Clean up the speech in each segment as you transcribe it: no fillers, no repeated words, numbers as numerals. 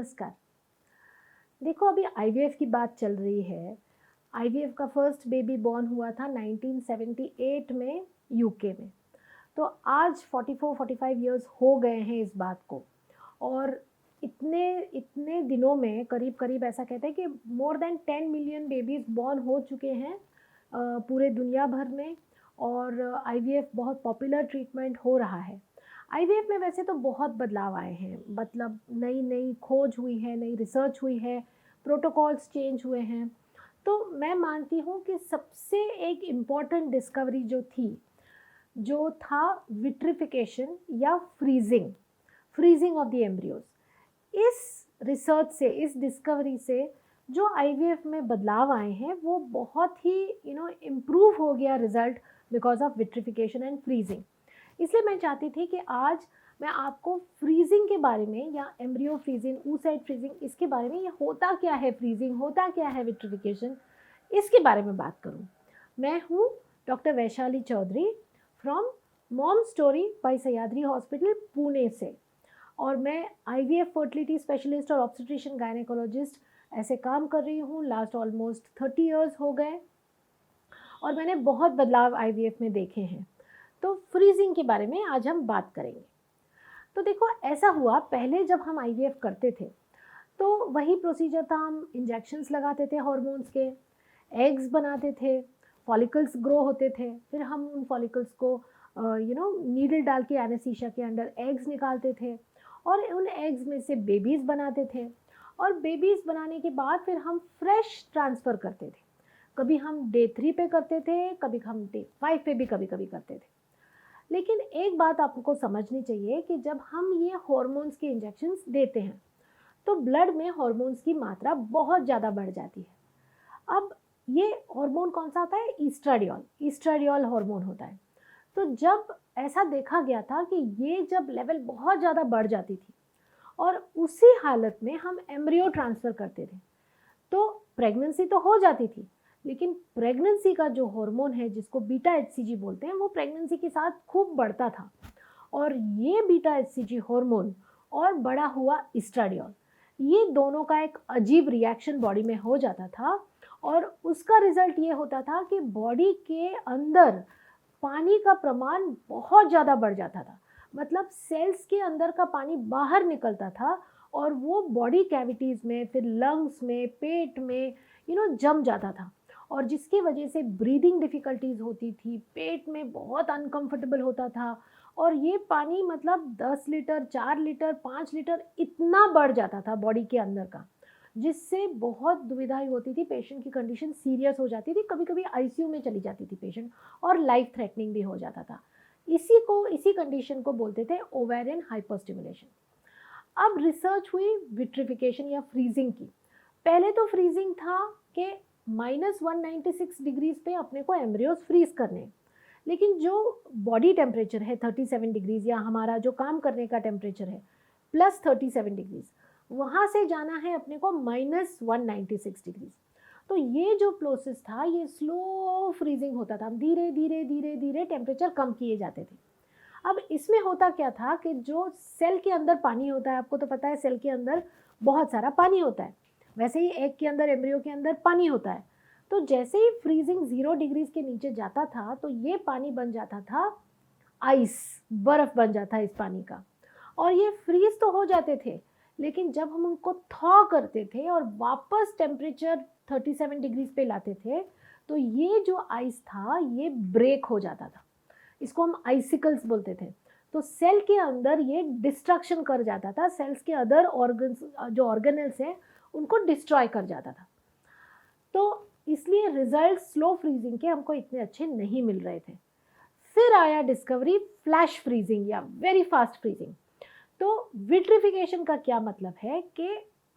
नमस्कार। देखो अभी आईवीएफ की बात चल रही है। आईवीएफ का फर्स्ट बेबी बॉर्न हुआ था 1978 में यूके में। तो आज 44-45 इयर्स हो गए हैं इस बात को। और इतने इतने दिनों में करीब करीब ऐसा कहते हैं कि more than 10 million babies born हो चुके हैं पूरे दुनिया भर में। और आईवीएफ बहुत पॉपुलर ट्रीटमेंट हो रहा है। आईवीएफ में वैसे तो बहुत बदलाव आए हैं, मतलब नई नई खोज हुई है, नई रिसर्च हुई है, प्रोटोकॉल्स चेंज हुए हैं। तो मैं मानती हूँ कि सबसे एक इम्पॉर्टेंट डिस्कवरी जो थी, जो था विट्रिफिकेशन या freezing, freezing of the embryos. इस रिसर्च से, इस डिस्कवरी से जो आईवीएफ में बदलाव आए हैं वो बहुत ही इम्प्रूव हो गया result because of vitrification and freezing. इसलिए मैं चाहती थी कि आज मैं आपको फ्रीजिंग के बारे में या एम्ब्रियो फ्रीजिंग, oocyte फ्रीजिंग, इसके बारे में, ये होता क्या है, फ्रीजिंग होता क्या है, विट्रिफिकेशन, इसके बारे में बात करूं। मैं हूं doctor Vaishali Chaudhary from mom story by Sahyadri hospital Pune से। और मैं आईवीएफ फर्टिलिटी स्पेशलिस्ट और ऑब्स्टेट्रिशियन गायनेकोलॉजिस्ट ऐसे काम कर रही हूँ। लास्ट ऑलमोस्ट 30 इयर्स हो गए और मैंने बहुत बदलाव आईवीएफ में देखे हैं। तो फ्रीजिंग के बारे में आज हम बात करेंगे। तो देखो ऐसा हुआ, पहले जब हम आईवीएफ करते थे तो वही प्रोसीजर था, हम इंजेक्शंस लगाते थे हार्मोन्स के, एग्स बनाते थे, फॉलिकल्स ग्रो होते थे, फिर हम उन फॉलिकल्स को नीडल डाल के एनेस्थीसिया के अंडर एग्स निकालते थे और उन एग्स में से बेबीज़ बनाते थे। और बेबीज़ बनाने के बाद फिर हम फ्रेश ट्रांसफ़र करते थे। कभी हम डे 3 पे करते थे, कभी हम डे 5 पे भी कभी कभी करते थे। लेकिन एक बात आपको समझनी चाहिए कि जब हम ये हार्मोन्स के इंजेक्शंस देते हैं तो ब्लड में हार्मोन्स की मात्रा बहुत ज़्यादा बढ़ जाती है। अब ये हार्मोन कौन सा होता है? ईस्ट्राडियोल, ईस्ट्राडियोल हार्मोन होता है। तो जब ऐसा देखा गया था कि ये जब लेवल बहुत ज़्यादा बढ़ जाती थी और उसी हालत में हम एम्ब्रियो ट्रांसफ़र करते थे तो प्रेगनेंसी तो हो जाती थी, लेकिन प्रेगनेंसी का जो हार्मोन है जिसको बीटा एचसीजी बोलते हैं वो प्रेगनेंसी के साथ खूब बढ़ता था। और ये बीटा एचसीजी हार्मोन और बड़ा हुआ ईस्ट्राडियोल, ये दोनों का एक अजीब रिएक्शन बॉडी में हो जाता था। और उसका रिजल्ट ये होता था कि बॉडी के अंदर पानी का प्रमाण बहुत ज़्यादा बढ़ जाता था। मतलब सेल्स के अंदर का पानी बाहर निकलता था और वो बॉडी कैविटीज़ में, फिर लंग्स में, पेट में जम जाता था। और जिसकी वजह से ब्रीदिंग डिफ़िकल्टीज़ होती थी, पेट में बहुत अनकंफर्टेबल होता था। और ये पानी मतलब 10 लीटर, 4 लीटर, 5 लीटर इतना बढ़ जाता था बॉडी के अंदर का, जिससे बहुत दुविधाएं होती थी, पेशेंट की कंडीशन सीरियस हो जाती थी, कभी कभी आईसीयू में चली जाती थी पेशेंट और लाइफ थ्रेटनिंग भी हो जाता था। इसी कंडीशन को बोलते थे ओवेरियन हाइपरस्टिमुलेशन। अब रिसर्च हुई विट्रिफिकेशन या फ्रीजिंग की। पहले तो फ्रीजिंग था कि -196 डिग्रीज पे अपने को एम्ब्रियोज फ्रीज करने, लेकिन जो बॉडी टेम्परेचर है 37 डिग्रीज या हमारा जो काम करने का टेम्परेचर है +37 डिग्रीज, वहाँ से जाना है अपने को -196 डिग्रीज। तो ये जो प्रोसेस था ये स्लो फ्रीजिंग होता था, धीरे धीरे धीरे धीरे टेम्परेचर कम किए जाते थे। अब इसमें होता क्या था कि जो सेल के अंदर पानी होता है, आपको तो पता है सेल के अंदर बहुत सारा पानी होता है, वैसे ही एग के अंदर, एम्ब्रियो के अंदर पानी होता है। तो जैसे ही फ्रीजिंग 0 डिग्रीज के नीचे जाता था तो ये पानी बन जाता था आइस, बर्फ़ बन जाता है इस पानी का। और ये फ्रीज तो हो जाते थे, लेकिन जब हम उनको थॉ करते थे और वापस टेम्परेचर 37 डिग्रीज पे लाते थे तो ये जो आइस था ये ब्रेक हो जाता था। इसको हम आइसिकल्स बोलते थे। तो सेल के अंदर ये डिस्ट्रक्शन कर जाता था, सेल्स के अदर ऑर्गन्स, जो ऑर्गेनेल्स हैं, उनको डिस्ट्रॉय कर जाता था। तो इसलिए रिजल्ट स्लो फ्रीजिंग के हमको इतने अच्छे नहीं मिल रहे थे। फिर आया डिस्कवरी फ्लैश फ्रीजिंग या वेरी फास्ट फ्रीजिंग। तो विट्रिफिकेशन का क्या मतलब है कि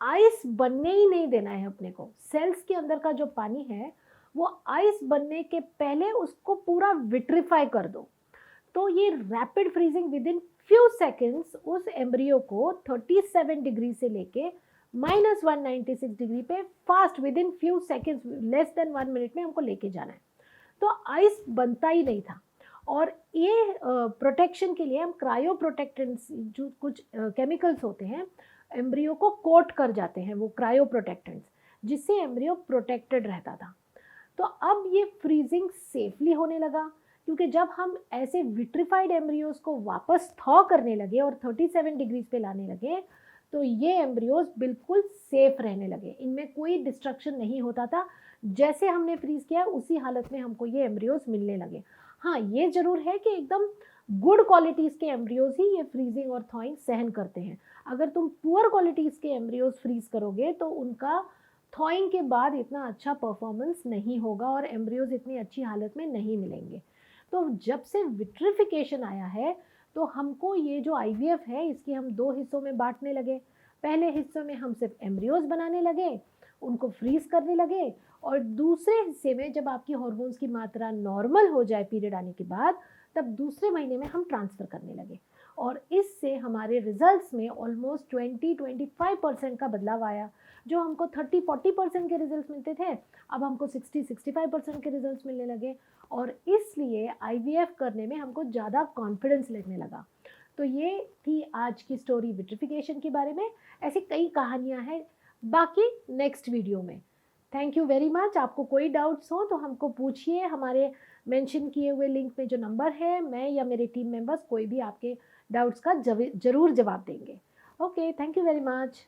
आइस बनने ही नहीं देना है अपने को। सेल्स के अंदर का जो पानी है वो आइस बनने के पहले उसको पूरा विट्रीफाई कर दो। तो ये rapid freezing with in few seconds उस एम्ब्रियो को 37 डिग्री से लेके -196 डिग्री पे fast with in few seconds, less than 1 minute में हमको लेके जाना है। तो आइस बनता ही नहीं था। और ये प्रोटेक्शन के लिए हम क्रायो प्रोटेक्टेंट्स, जो कुछ केमिकल्स होते हैं, एम्ब्रियो को कोट कर जाते हैं वो क्रायो प्रोटेक्टेंट्स, जिससे एम्ब्रियो प्रोटेक्टेड रहता था। तो अब ये फ्रीजिंग सेफली होने लगा, क्योंकि जब हम ऐसे विट्रीफाइड एम्ब्रियोज को वापस थॉ करने लगे और 37 डिग्रीज पे लाने लगे, तो ये एम्ब्रियोज बिल्कुल सेफ रहने लगे, इनमें कोई डिस्ट्रक्शन नहीं होता था। जैसे हमने फ्रीज किया उसी हालत में हमको ये एम्ब्रियोज मिलने लगे। हाँ, ये जरूर है कि एकदम गुड क्वालिटीज़ के एम्ब्रियोज ही ये फ्रीजिंग और थॉइंग सहन करते हैं। अगर तुम पुअर क्वालिटीज़ के एम्ब्रियोज फ्रीज करोगे तो उनका थॉइंग के बाद इतना अच्छा परफॉर्मेंस नहीं होगा और एम्ब्रियोज इतनी अच्छी हालत में नहीं मिलेंगे। तो जब से विट्रिफिकेशन आया है, तो हमको ये जो आईवीएफ है इसकी हम दो हिस्सों में बांटने लगे। पहले हिस्सों में हम सिर्फ एम्ब्रियोज बनाने लगे, उनको फ्रीज करने लगे, और दूसरे हिस्से में जब आपकी हार्मोन्स की मात्रा नॉर्मल हो जाए पीरियड आने के बाद, तब दूसरे महीने में हम ट्रांसफ़र करने लगे। और इससे हमारे रिजल्ट्स में ऑलमोस्ट 20-25% का बदलाव आया। जो हमको 30-40% के रिजल्ट्स मिलते थे, अब हमको 60-65% के रिजल्ट्स मिलने लगे, और इसलिए आईवीएफ करने में हमको ज़्यादा कॉन्फिडेंस लगने लगा। तो ये थी आज की स्टोरी विट्रिफिकेशन के बारे में। ऐसी कई कहानियाँ हैं, बाकी नेक्स्ट वीडियो में। Thank you very much. आपको कोई डाउट्स हो तो हमको पूछिए, हमारे मेंशन किए हुए लिंक में जो नंबर है, मैं या मेरे टीम मेंबर्स कोई भी आपके डाउट्स का ज़रूर जवाब देंगे। Okay, thank you very much.